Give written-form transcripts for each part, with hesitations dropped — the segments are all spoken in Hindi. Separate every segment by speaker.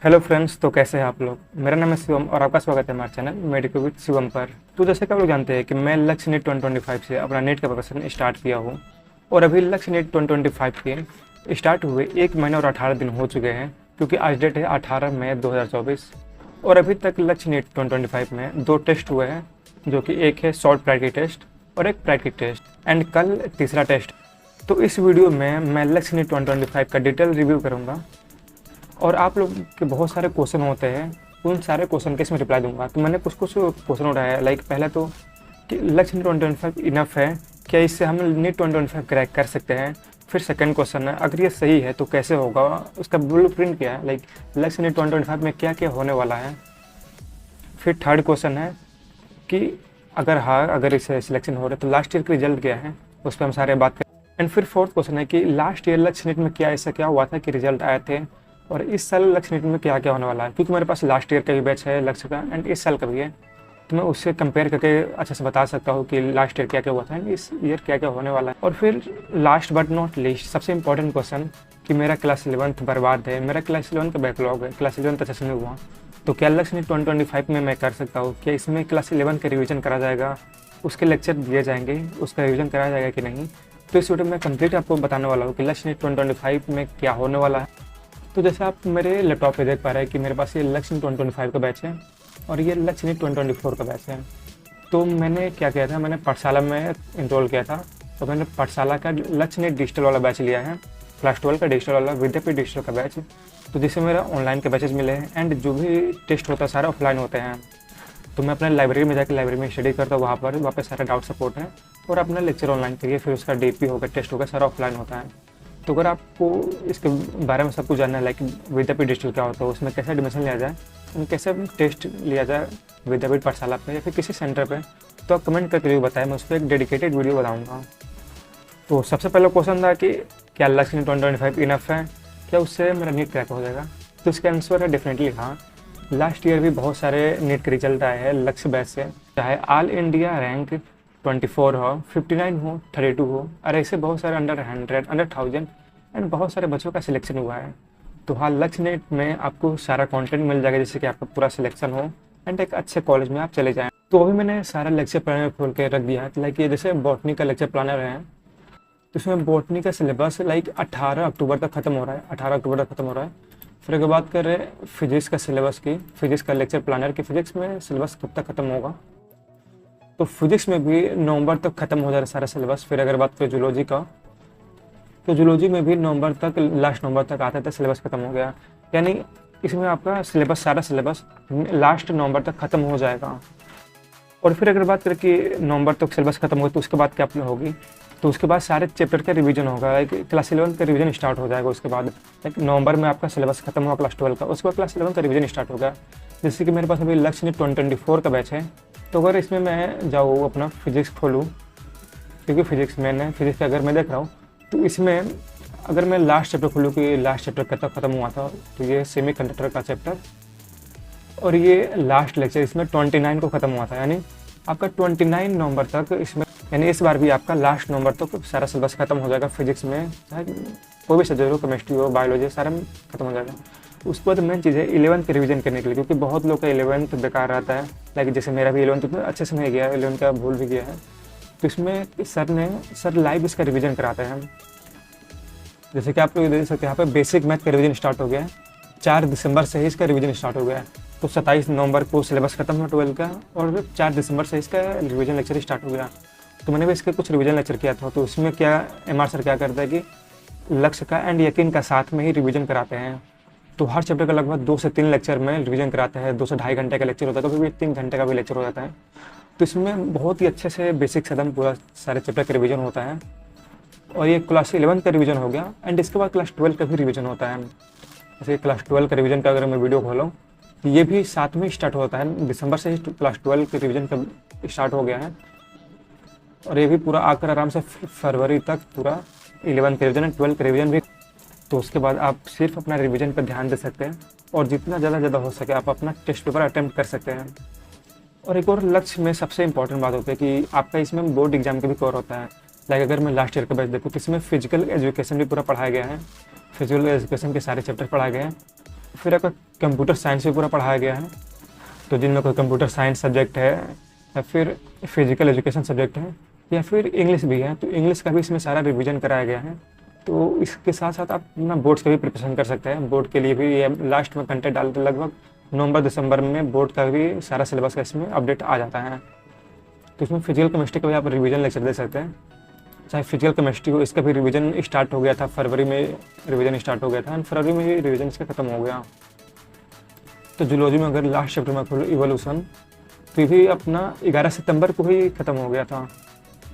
Speaker 1: हेलो फ्रेंड्स, तो कैसे हैं आप लोग। मेरा नाम है शिवम और आपका स्वागत है हमारे चैनल मेडिको विद शिवम पर। तो जैसे कि आप लोग जानते हैं कि मैं लक्ष्य नीट 2025 से अपना नीट का प्रिपरेशन स्टार्ट किया हूँ और अभी लक्ष्य नीट 2025 के स्टार्ट हुए 1 महीना और 18 दिन हो चुके हैं, क्योंकि आज डेट है 18 मई 2024 और अभी तक लक्ष्य नीट 2025 में 2 टेस्ट हुए हैं, जो कि एक है शॉर्ट प्रैक्टिस टेस्ट और एक प्रैक्टिस टेस्ट एंड कल तीसरा टेस्ट। तो इस वीडियो में मैं लक्ष्य नीट 2025 का डिटेल रिव्यू करूँगा और आप लोग के बहुत सारे क्वेश्चन होते हैं, उन सारे क्वेश्चन के इसमें रिप्लाई दूंगा। तो मैंने कुछ कुछ क्वेश्चन उठाया है, लाइक पहले तो कि लक्ष्य नीट 2025 इनफ है क्या, इससे हम नीट 2025 क्रैक कर सकते हैं। फिर सेकंड क्वेश्चन है, अगर ये सही है तो कैसे होगा, उसका ब्लूप्रिंट क्या है, लाइक लक्ष्य नीट 2025 में क्या क्या होने वाला है। फिर थर्ड क्वेश्चन है कि अगर इसे सिलेक्शन हो रहा है तो लास्ट ईयर का रिजल्ट क्या है, उस पर हम सारे बात करें। एंड फिर फोर्थ क्वेश्चन है कि लास्ट ईयर लक्ष्य नीट में क्या ऐसा क्या हुआ था कि रिजल्ट आए थे और इस साल लक्ष्य नीट में क्या क्या होने वाला है, क्योंकि मेरे पास लास्ट ईयर का भी बैच है लक्ष्य का एंड इस साल का भी है, तो मैं उससे कंपेयर करके अच्छे से बता सकता हूँ कि लास्ट ईयर क्या क्या हुआ था एंड इस ईयर क्या क्या होने वाला है। और फिर लास्ट बट नॉट लीस्ट सबसे इंपॉर्टेंट क्वेश्चन कि मेरा क्लास 11th बर्बाद है, मेरा क्लास 11 का बैकलॉग है, क्लास 11 अच्छे से नहीं हुआ, तो क्या लक्ष्य नीट 2025 में मैं कर सकता हूँ, क्या इसमें क्लास 11 का रिवीजन करा जाएगा, उसके लेक्चर दिए जाएंगे, उसका रिवीजन कराया जाएगा कि नहीं। तो इस वीडियो में कंप्लीट आपको बताने वाला हूँ कि लक्ष्य नीट 2025 में क्या होने वाला है। तो जैसे आप मेरे लैपटॉप पे देख पा रहे हैं कि मेरे पास ये लक्ष्य नीट 2025 का बैच है और ये लक्ष्य नीट 2024 का बैच है। तो मैंने क्या किया था, मैंने पाठशाला में इनरोल किया था, तो मैंने पाठशाला का लक्ष्य नीट डिजिटल वाला बैच लिया है, क्लास 12 का डिजिटल वाला विद्यापीठ डिजिटल का बैच। तो जिससे मेरा ऑनलाइन के बैचेज मिले हैं एंड जो भी टेस्ट होता है सारे ऑफलाइन होते हैं। तो मैं अपने लाइब्रेरी में जाकर लाइब्रेरी में स्टडी करता हूँ, वहाँ पर सारा डाउट सपोर्ट है और अपना लेक्चर ऑनलाइन करिए, फिर उसका डीपी होगा, टेस्ट होगा, सारा ऑफलाइन होता है। तो अगर आपको इसके बारे में सब कुछ जानना है, लाइक विद्यापीठ डिजिटल क्या होता है, उसमें कैसे एडमिशन लिया जाए, कैसे टेस्ट लिया जाए विद्यापीठ पाठशाला पे या फिर किसी सेंटर पे, तो आप कमेंट करके जरूर बताएं, मैं उस पर एक डेडिकेटेड वीडियो बनाऊंगा। तो सबसे पहला क्वेश्चन था कि क्या लक्ष्य नीट 2025 इनफ है, क्या उससे मेरा नीट क्रैक हो जाएगा। तो इसका आंसर है डेफिनेटली हाँ। लास्ट ईयर भी बहुत सारे नीट के रिजल्ट आए हैं लक्ष्य बैच से, चाहे ऑल इंडिया रैंक 24 हो, 59 हो, 32 हो, और ऐसे बहुत सारे अंडर 100, अंडर 1000 एंड बहुत सारे बच्चों का सिलेक्शन हुआ है। तो हाँ, लक्ष्य नीट में आपको सारा कंटेंट मिल जाएगा जिससे कि आपका पूरा सिलेक्शन हो एंड एक अच्छे कॉलेज में आप चले जाएँ। तो अभी मैंने सारा लेक्चर प्लानर खोल के रख दिया है, लाइक ये जैसे बॉटनी का लेक्चर प्लानर है, तो इसमें बॉटनी का सिलेबस लाइक 18 अक्टूबर तक खत्म हो रहा है, 18 अक्टूबर तक खत्म हो रहा है। फिर अगर बात करें फिजिक्स का सिलेबस की, फिजिक्स का लेक्चर प्लानर की, फिजिक्स में सिलेबस कब तक खत्म होगा, तो फिजिक्स में भी नवंबर तक खत्म हो जा रहा है सारा सिलेबस। फिर अगर बात करें जूलॉजी का, तो जूलॉजी में भी नवंबर तक, लास्ट नवंबर तक आता था, सिलेबस खत्म हो गया, यानी इसमें आपका सिलेबस, सारा सिलेबस लास्ट नवंबर तक खत्म हो जाएगा। और फिर अगर बात करें कि नवंबर तक सिलेबस खत्म हो तो उसके बाद क्या होगी, तो उसके बाद सारे चैप्टर का रिवीजन होगा, लाइक क्लास 11 का रिवीजन स्टार्ट हो जाएगा। उसके बाद लाइक नवंबर में आपका सिलेबस खत्म हुआ क्लास 12 का, उसके बाद क्लास 11 का रिवीजन स्टार्ट होगा। जैसे कि मेरे पास अभी लक्ष्य नीट 2024 का बैच है, तो अगर इसमें मैं जाऊँ अपना फिजिक्स खोलूँ, क्योंकि फिजिक्स का अगर मैं देख रहा हूँ, तो इसमें अगर मैं लास्ट चैप्टर खोलूँ कि लास्ट चैप्टर कब तक खत्म हुआ था, तो ये सेमी कंडक्टर का चैप्टर, और ये लास्ट लेक्चर इसमें 29 को ख़त्म हुआ था, यानी आपका 29 नवंबर तक इसमें, यानी इस बार भी आपका लास्ट नवंबर तक सारा सिलेबस खत्म हो जाएगा फिजिक्स में, चाहे कोई भी सब्जेक्ट हो, केमिस्ट्री हो, बायोलॉजी, सारा में खत्म हो जाएगा। उसके बाद मेन चीज़ है 11th के रिवीजन करने के लिए, क्योंकि बहुत लोग का 11th बेकार रहता है, लाइक जैसे मेरा भी 11th उतना अच्छे से नहीं गया, 11th का भूल भी गया है। तो इसमें सर लाइव इसका रिवीजन कराते हैं। जैसे कि आप लोग देख सकते हैं यहाँ पे बेसिक मैथ का रिवीजन स्टार्ट हो गया है, 4 दिसंबर से ही इसका रिवीजन स्टार्ट हो गया है। तो 27 नवंबर को सिलेबस खत्म हुआ 12 का और 4 दिसंबर से इसका रिवीजन लेक्चर स्टार्ट हो गया। तो मैंने भी इसके कुछ रिवीजन लेक्चर किया था, तो उसमें क्या एमआर सर क्या करता है कि लक्ष्य का एंड यकीन का साथ में ही रिवीजन कराते हैं। तो हर चैप्टर का लगभग 2 से 3 लेक्चर में रिवीजन कराते हैं, 2 से ढाई घंटे का लेक्चर होता है, कभी भी 3 घंटे का भी लेक्चर हो जाता है। तो इसमें बहुत ही अच्छे से बेसिक एकदम पूरा सारे चैप्टर का रिवीजन होता है। और ये क्लास 11 का रिवीजन हो गया एंड इसके बाद क्लास 12 का भी रिवीजन होता है। जैसे क्लास 12 का रिवीजन का अगर मैं वीडियो खोलूँ, ये भी साथ में स्टार्ट होता है, दिसंबर से ही क्लास 12 के रिवीजन का स्टार्ट हो गया है और ये भी पूरा आकर आराम से फरवरी तक पूरा 11 के रिवीजन एंड 12 के रिवीजन भी। तो उसके बाद आप सिर्फ अपना रिवीजन पर ध्यान दे सकते हैं और जितना ज़्यादा हो सके आप अपना टेस्ट पेपर अटैम्प्ट कर सकते हैं। और एक और लक्ष्य में सबसे इंपॉर्टेंट बात होती है कि आपका इसमें बोर्ड एग्जाम का भी कवर होता है। लाइक अगर मैं लास्ट ईयर का बैच देखूँ तो इसमें फिजिकल एजुकेशन भी पूरा पढ़ाया गया है, फिजिकल एजुकेशन के सारे चैप्टर पढ़ाए गए हैं। फिर अगर कंप्यूटर साइंस भी पूरा पढ़ाया गया है। तो जिनमें कोई कंप्यूटर साइंस सब्जेक्ट है या फिर फिजिकल एजुकेशन सब्जेक्ट है या फिर इंग्लिश भी है, तो इंग्लिश का भी इसमें सारा रिवीजन कराया गया है। तो इसके साथ साथ आप अपना बोर्ड्स का भी प्रिपरेशन कर सकते हैं। बोर्ड के लिए भी ये लास्ट में कंटेंट डालते, लगभग नवंबर दिसंबर में बोर्ड का भी सारा सिलेबस का इसमें अपडेट आ जाता है। तो इसमें फिजिकल केमिस्ट्री का भी आप रिवीजन लेक्चर दे सकते हैं। चाहे फिजिकल केमिस्ट्री हो, इसका भी रिवीजन स्टार्ट हो गया था, फरवरी में रिवीजन स्टार्ट हो गया था एंड फरवरी में ही रिवीजन इसका खत्म हो गया। तो जूलॉजी में अगर लास्ट चैप्टर में खोलो इवोल्यूशन, तो ये भी अपना 11 सितंबर को ही खत्म हो गया था।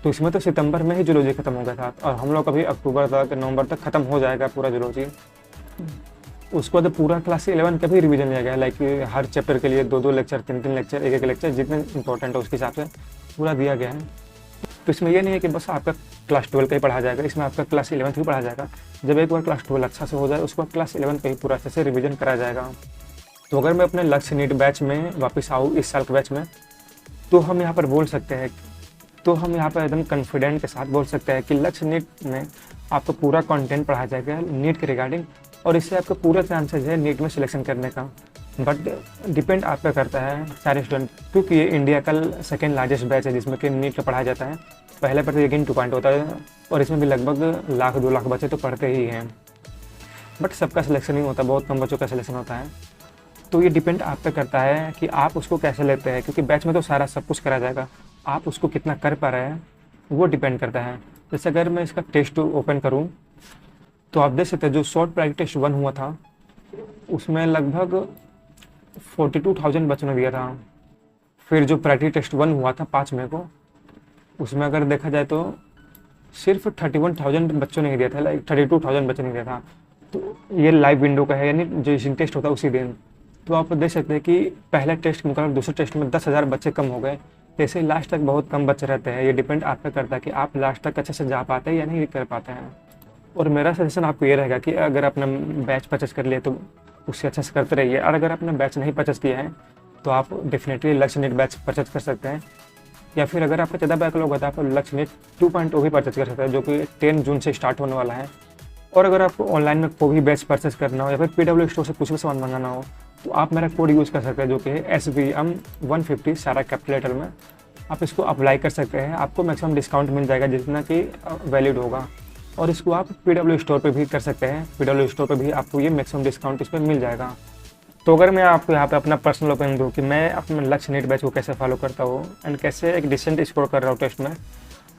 Speaker 1: तो इसमें तो सितंबर में ही जूलॉजी खत्म हो गया था और हम लोग अभी अक्टूबर तक नवंबर तक खत्म हो जाएगा पूरा जूलॉजी। उसके बाद पूरा क्लास 11 का भी रिवीजन लिया गया, लाइक हर चैप्टर के लिए 2-2 लेक्चर, 3-3 लेक्चर, एक लेक्चर जितने इंपॉर्टेंट है उसके हिसाब से पूरा दिया गया है। तो इसमें यह नहीं है कि बस आपका क्लास 12 का ही पढ़ा जाएगा, इसमें आपका क्लास 11 भी पढ़ा जाएगा। जब एक बार क्लास 12 अच्छा से हो जाए उसके बाद क्लास 11 का ही पूरा अच्छे से रिवीजन करा जाएगा। तो अगर मैं अपने लक्ष्य नीट बैच में वापस आऊँ इस साल के बैच में, तो हम यहाँ पर बोल सकते हैं, तो हम यहाँ पर एकदम कॉन्फिडेंट के साथ बोल सकते हैं कि लक्ष्य नीट में आपको पूरा कंटेंट पढ़ाया जाएगा नीट के रिगार्डिंग, और इससे आपका पूरा चांसेस है नीट में सिलेक्शन करने का। बट डिपेंड आप पे करता है सारे स्टूडेंट, क्योंकि ये इंडिया का सेकेंड लार्जेस्ट बैच है जिसमें कि नीट का पढ़ाया जाता है। पहले पर लेकिन 2 पॉइंट होता है और इसमें भी लगभग 1-2 लाख बच्चे तो पढ़ते ही हैं, बट सबका सिलेक्शन नहीं होता, बहुत कम बच्चों का सिलेक्शन होता है। तो ये डिपेंड आप पे करता है कि आप उसको कैसे लेते हैं, क्योंकि बैच में तो सारा सब कुछ करा जाएगा, आप उसको कितना कर पा रहे हैं वो डिपेंड करता है। जैसे अगर मैं इसका टेस्ट ओपन करूं तो आप देख सकते हैं जो शॉर्ट प्रैक्टिस टेस्ट 1 हुआ था उसमें लगभग 42,000 बच्चों ने दिया था। फिर जो प्रैक्टिस टेस्ट 1 हुआ था 5 मई को, उसमें अगर देखा जाए तो सिर्फ 31,000 बच्चों ने ही दिया था, लाइक 32,000 बच्चों ने दिया था। तो ये लाइव विंडो का है, यानी जो टेस्ट होता है उसी दिन। तो आप देख सकते हैं कि पहले टेस्ट के मुकाबले दूसरे टेस्ट में 10,000 बच्चे कम हो गए। जैसे लास्ट तक बहुत कम बच्चे रहते हैं, ये डिपेंड आप पे करता है कि आप लास्ट तक अच्छे से जा पाते हैं या नहीं कर पाते हैं। और मेरा सजेशन आपको ये रहेगा कि अगर आपने बैच परचेस कर लिया तो उससे अच्छे से करते रहिए, और अगर आपने बैच नहीं परचेस किया है तो आप डेफिनेटली लक्ष्य नीट बैच परचेस कर सकते हैं। या फिर अगर आपका ज़्यादा बैकलॉग होता है आप लक्ष्य नीट 2.0 भी परचेस कर सकते हैं, जो कि 10 जून से स्टार्ट होने वाला है। और अगर आपको ऑनलाइन में कोई भी बैच परचेस करना हो या फिर PW स्टोर से कुछ भी सामान मंगाना हो तो आप मेरा कोड यूज़ कर सकते हैं, जो कि है SVM150 सारा कैपिटल में। आप इसको अप्लाई कर सकते हैं, आपको मैक्सिमम डिस्काउंट मिल जाएगा जितना कि वैलिड होगा। और इसको आप PW स्टोर पे भी कर सकते हैं, PW स्टोर पे भी आपको ये मैक्सिमम डिस्काउंट इस पर मिल जाएगा। तो अगर मैं आपको यहाँ पे अपना पर्सनल ओपिनियन दूँ कि मैं अपने लक्ष्य नीट बैच को कैसे फॉलो करता हूँ एंड कैसे एक डिसेंट स्कोर कर रहा हूँ टेस्ट में,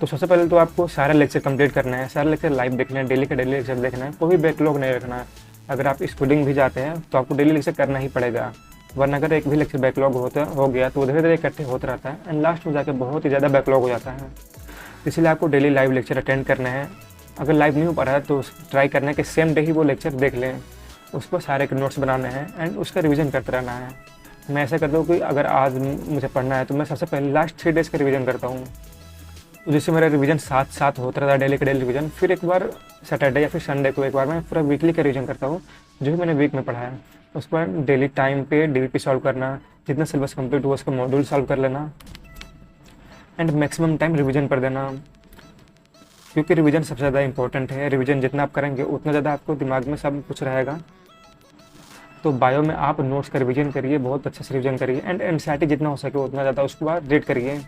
Speaker 1: तो सबसे पहले तो आपको सारे लेक्चर कंप्लीट करना है, सारे लेक्चर लाइव देखना है, डेली का डेली लेक्चर देखना है, कोई भी बैकलॉग नहीं रखना है। अगर आप स्कूलिंग भी जाते हैं तो आपको डेली लेक्चर करना ही पड़ेगा, वरना अगर एक भी लेक्चर बैकलॉग हो गया तो धीरे धीरे इकट्ठे होता रहता है एंड लास्ट में जाकर बहुत ही ज़्यादा बैकलॉग हो जाता है। इसलिए आपको डेली लाइव लेक्चर अटेंड करने हैं। अगर लाइव नहीं हो पा रहा है तो ट्राई करना है कि सेम डे ही वो लेक्चर देख लें, उसको सारे के नोट्स बनाने हैं एंड उसका रिवीजन करते रहना है। मैं ऐसा करता हूँ कि अगर आज मुझे पढ़ना है तो मैं सबसे पहले लास्ट 3 डेज़ का रिवीजन करता हूँ, जिससे मेरा रिवीजन साथ होता रहता है, डेली का डेली रिवीजन। फिर एक बार सैटरडे या फिर संडे को एक बार मैं पूरा वीकली का रिवीजन करता हूँ, जो भी मैंने वीक में पढ़ा है। उसके बाद डेली टाइम पे DVP सॉल्व करना, जितना सिलेबस कंप्लीट हुआ उसका मॉड्यूल सॉल्व कर लेना एंड मैक्सिमम टाइम रिवीजन पर देना, क्योंकि रिवीजन सबसे ज़्यादा इंपॉर्टेंट है। रिवीजन जितना आप करेंगे उतना ज़्यादा आपको दिमाग में सब कुछ रहेगा। तो बायो में आप नोट्स का रिवीजन करिए, बहुत अच्छे से रिवीजन करिए एंड NCERT जितना हो सके उतना ज़्यादा उसके बाद रीड करिए।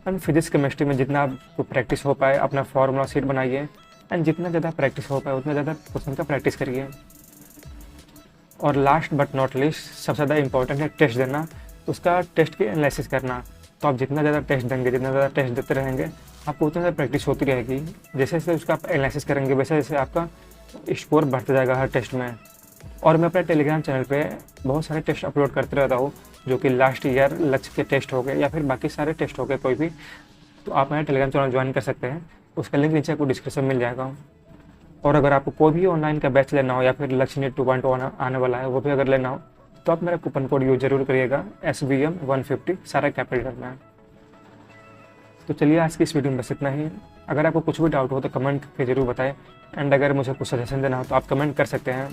Speaker 1: एंड फिजिक्स केमिस्ट्री में जितना आपको प्रैक्टिस हो पाए अपना फार्मूला शीट बनाइए एंड जितना ज़्यादा प्रैक्टिस हो पाए उतना ज़्यादा क्वेश्चन का प्रैक्टिस करिए। और लास्ट बट नॉट लिस्ट सबसे ज़्यादा इंपॉर्टेंट है टेस्ट देना, उसका टेस्ट की एनालिसिस करना। तो आप जितना ज़्यादा टेस्ट देंगे, जितना ज़्यादा टेस्ट देते रहेंगे, आपको उतना ज़्यादा प्रैक्टिस होती रहेगी। जैसे जैसे उसका आप एनालिसिस करेंगे वैसे जैसे आपका स्कोर बढ़ता जाएगा हर टेस्ट में। और मैं अपने टेलीग्राम चैनल पे बहुत सारे टेस्ट अपलोड करते रहता हूँ, जो कि लास्ट ईयर लक्ष्य के टेस्ट हो गए या फिर बाकी सारे टेस्ट हो गए कोई भी, तो आप मेरा टेलीग्राम चैनल ज्वाइन कर सकते हैं। उसका लिंक नीचे आपको डिस्क्रिप्शन में मिल जाएगा। और अगर आपको कोई भी ऑनलाइन का बैच लेना हो या फिर लक्ष्य नीट 2.0 आने वाला है वो भी अगर लेना हो तो आप मेरा कूपन कोड यूज जरूर करिएगा, SVM150 सारा कैपिटल में। तो चलिए आज की इस वीडियो में बस इतना ही। अगर आपको कुछ भी डाउट हो तो कमेंट करके जरूर बताएं एंड अगर मुझे कुछ सजेशन देना हो तो आप कमेंट कर सकते हैं।